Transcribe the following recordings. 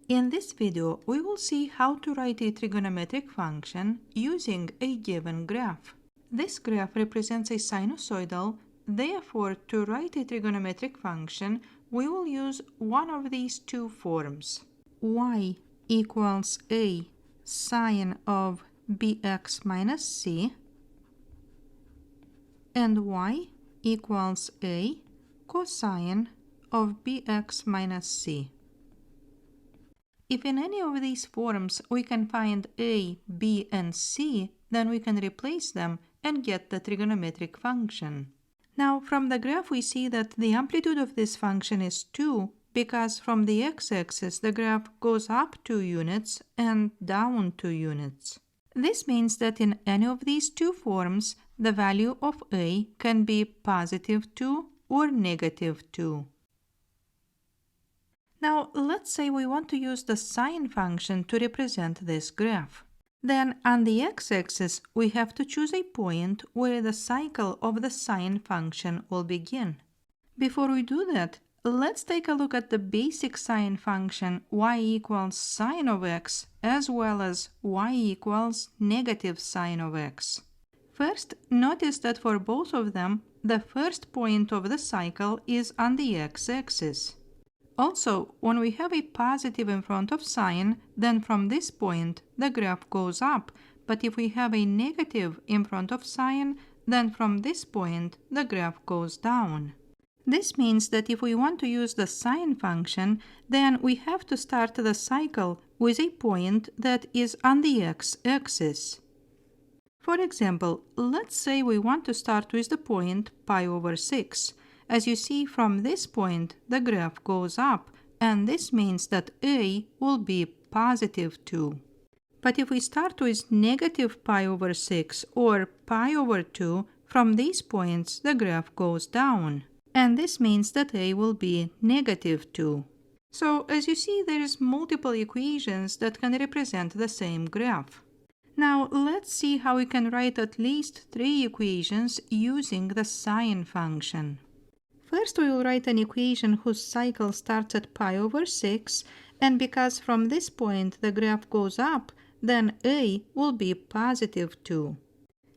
In this video, we will see how to write a trigonometric function using a given graph. This graph represents a sinusoidal, therefore to write a trigonometric function, we will use one of these two forms. Y equals a sine of bx minus c, and y equals a cosine of bx minus c. If in any of these forms we can find a, b, and c, then we can replace them and get the trigonometric function. Now, from the graph we see that the amplitude of this function is 2 because from the x-axis the graph goes up 2 units and down 2 units. This means that in any of these two forms, the value of a can be positive 2 or negative 2. Now, let's say we want to use the sine function to represent this graph. Then, on the x-axis, we have to choose a point where the cycle of the sine function will begin. Before we do that, let's take a look at the basic sine function y equals sine of x as well as y equals negative sine of x. First, notice that for both of them, the first point of the cycle is on the x-axis. Also, when we have a positive in front of sine, then from this point the graph goes up, but if we have a negative in front of sine, then from this point the graph goes down. This means that if we want to use the sine function, then we have to start the cycle with a point that is on the x-axis. For example, let's say we want to start with the point pi over 6. As you see, from this point, the graph goes up, and this means that a will be positive 2. But if we start with negative pi over 6 or pi over 2, from these points, the graph goes down, and this means that a will be negative 2. So, as you see, there is multiple equations that can represent the same graph. Now, let's see how we can write at least 3 equations using the sine function. First, we will write an equation whose cycle starts at pi over 6, and because from this point the graph goes up, then a will be positive 2.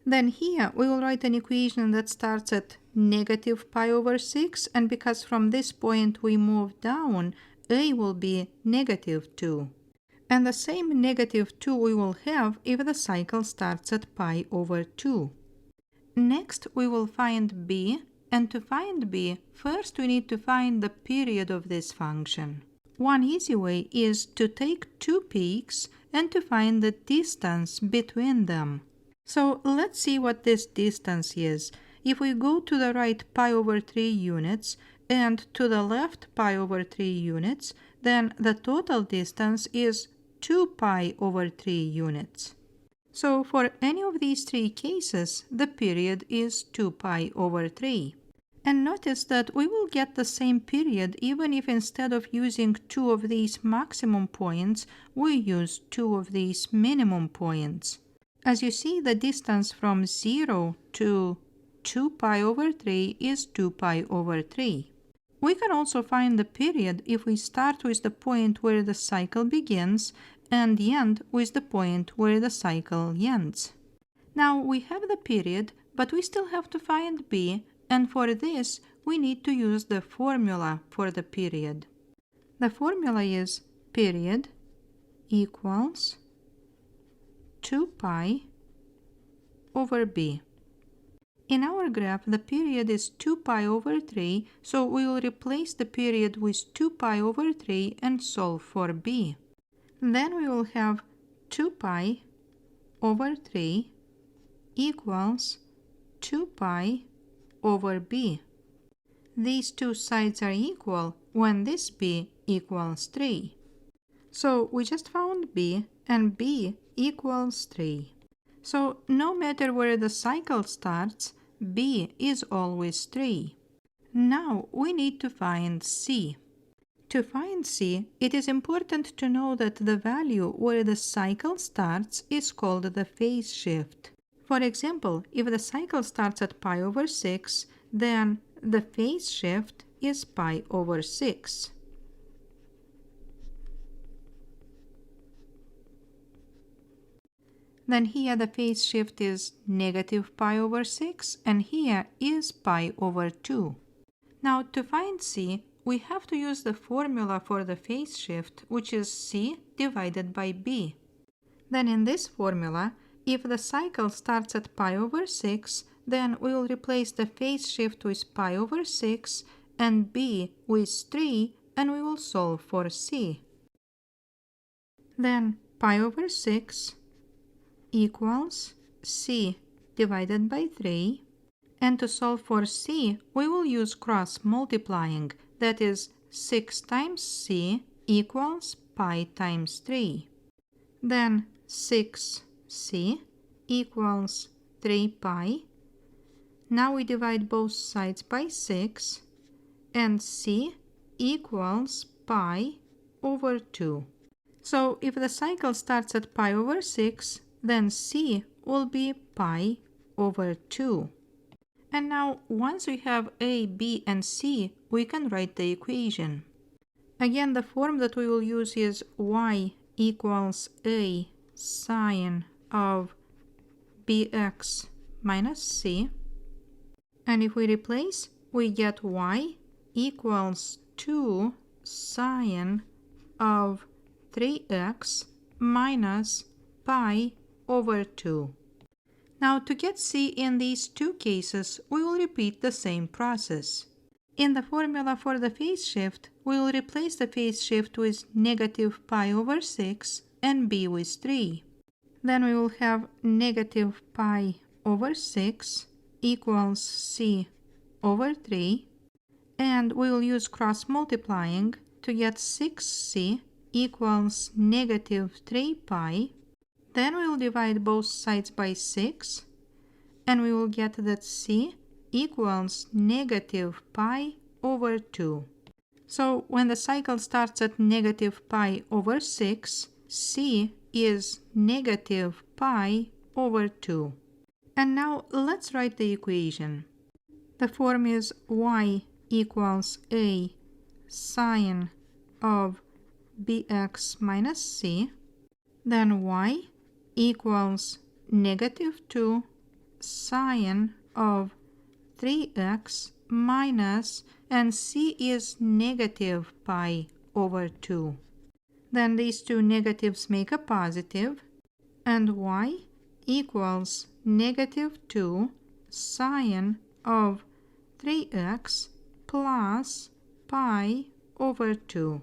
Then here we will write an equation that starts at negative pi over 6, and because from this point we move down, a will be negative 2. And the same negative 2 we will have if the cycle starts at pi over 2. Next, we will find b. And to find b, first we need to find the period of this function. One easy way is to take two peaks and to find the distance between them. So let's see what this distance is. If we go to the right pi over 3 units and to the left pi over 3 units, then the total distance is 2 pi over 3 units. So for any of these 3 cases, the period is 2 pi over 3. And notice that we will get the same period even if instead of using 2 of these maximum points, we use 2 of these minimum points. As you see, the distance from 0 to 2 pi over 3 is 2 pi over 3. We can also find the period if we start with the point where the cycle begins and end with the point where the cycle ends. Now we have the period, but we still have to find b, and for this we need to use the formula for the period. The formula is period equals 2 pi over b. In our graph, the period is 2 pi over 3, so we will replace the period with 2 pi over 3 and solve for b. Then we will have 2 pi over 3 equals 2 pi over b. These two sides are equal when this b equals 3. So we just found b, and b equals 3. So no matter where the cycle starts, b is always 3. Now we need to find c. To find c, it is important to know that the value where the cycle starts is called the phase shift. For example, if the cycle starts at pi over 6, then the phase shift is pi over 6. Then here the phase shift is negative pi over 6 and here is pi over 2. Now to find c, we have to use the formula for the phase shift, which is c divided by b. Then in this formula, if the cycle starts at pi over 6, then we will replace the phase shift with pi over 6 and b with 3, and we will solve for c. Then pi over 6 equals c divided by 3. And to solve for c, we will use cross multiplying. That is, 6 times c equals pi times 3. Then 6c equals 3 pi. Now we divide both sides by 6, and c equals pi over 2. So if the cycle starts at pi over 6, then c will be pi over 2. And now, once we have a, b, and c, we can write the equation. Again, the form that we will use is y equals a sine of bx minus c. And if we replace, we get y equals 2 sine of 3x minus pi over 2. Now to get c in these two cases, we will repeat the same process. In the formula for the phase shift, we will replace the phase shift with negative pi over 6 and b with 3. Then we will have negative pi over 6 equals c over 3, and we will use cross multiplying to get 6c equals negative 3 pi. Then we will divide both sides by 6, and we will get that c equals negative pi over 2. So when the cycle starts at negative pi over 6, c is negative pi over 2. And now let's write the equation. The form is y equals a sine of bx minus c. Then y equals negative 2 sine of 3x minus, and c is negative pi over 2. Then these two negatives make a positive, and y equals negative 2 sine of 3x plus pi over 2.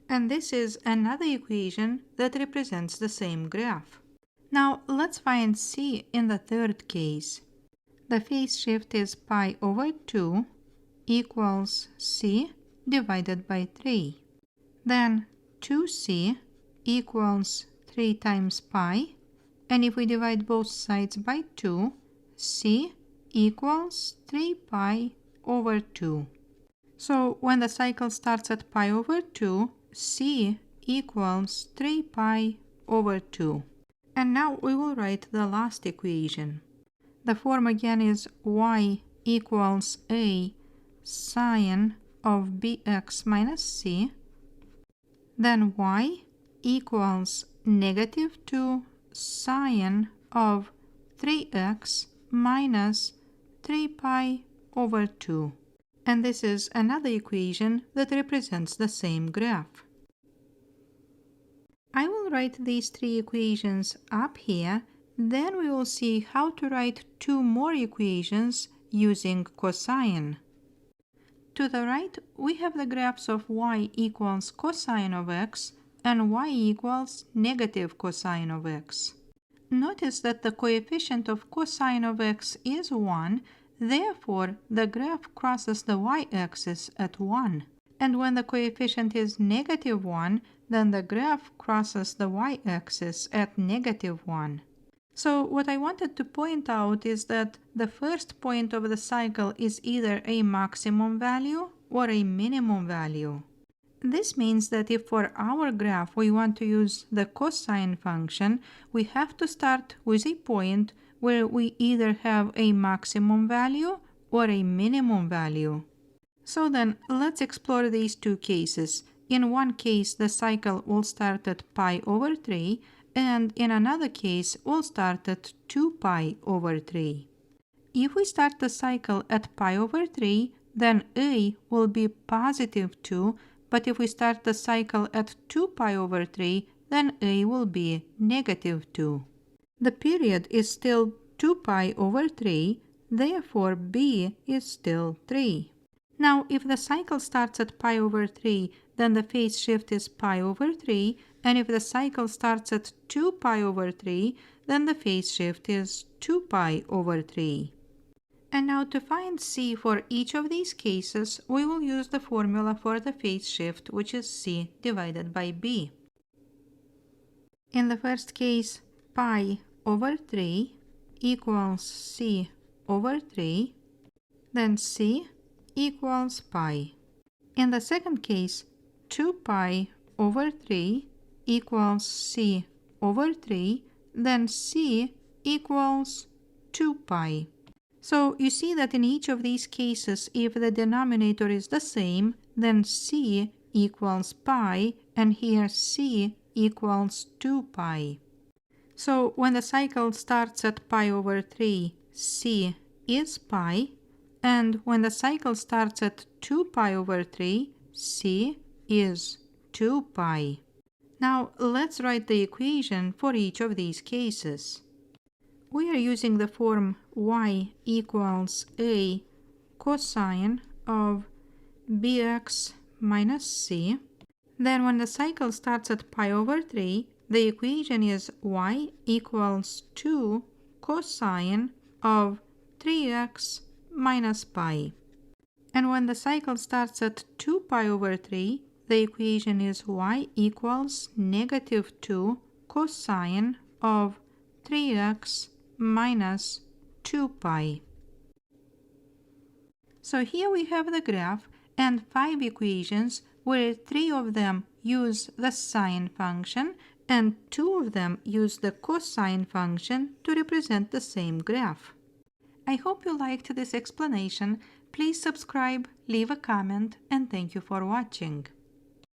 And this is another equation that represents the same graph. Now let's find c in the third case. The phase shift is pi over 2 equals c divided by 3. Then 2c equals 3 times pi, and if we divide both sides by 2, c equals 3 pi over 2. So when the cycle starts at pi over 2, c equals 3 pi over 2. And now we will write the last equation. The form again is y equals a sine of bx minus c. Then y equals negative 2 sine of 3x minus 3 pi over 2. And this is another equation that represents the same graph. I will write these three equations up here, then we will see how to write two more equations using cosine. To the right, we have the graphs of y equals cosine of x and y equals negative cosine of x. Notice that the coefficient of cosine of x is 1, therefore the graph crosses the y-axis at 1. And when the coefficient is negative 1, then the graph crosses the y-axis at negative 1. So what I wanted to point out is that the first point of the cycle is either a maximum value or a minimum value. This means that if for our graph we want to use the cosine function, we have to start with a point where we either have a maximum value or a minimum value. So then, let's explore these two cases. In one case, the cycle will start at pi over 3, and in another case we'll start at 2 pi over 3. If we start the cycle at pi over 3, then a will be positive 2, but if we start the cycle at 2 pi over 3, then a will be negative 2. The period is still 2 pi over 3, therefore b is still 3. Now, if the cycle starts at pi over 3, then the phase shift is pi over 3, and if the cycle starts at 2 pi over 3, then the phase shift is 2 pi over 3. And now to find c for each of these cases, we will use the formula for the phase shift, which is c divided by b. In the first case, pi over 3 equals c over 3, then c equals pi. In the second case, 2 pi over 3 equals c over 3, then c equals 2 pi. So you see that in each of these cases, if the denominator is the same, then c equals pi, and here c equals 2 pi. So when the cycle starts at pi over 3, c is pi, and when the cycle starts at 2 pi over 3, c is 2 pi. Now let's write the equation for each of these cases. We are using the form y equals a cosine of bx minus c. Then when the cycle starts at pi over 3, the equation is y equals 2 cosine of 3x minus pi. And when the cycle starts at 2 pi over 3, the equation is y equals negative 2 cosine of 3x minus 2 pi. So here we have the graph and 5 equations where 3 of them use the sine function and 2 of them use the cosine function to represent the same graph. I hope you liked this explanation. Please subscribe, leave a comment, and thank you for watching.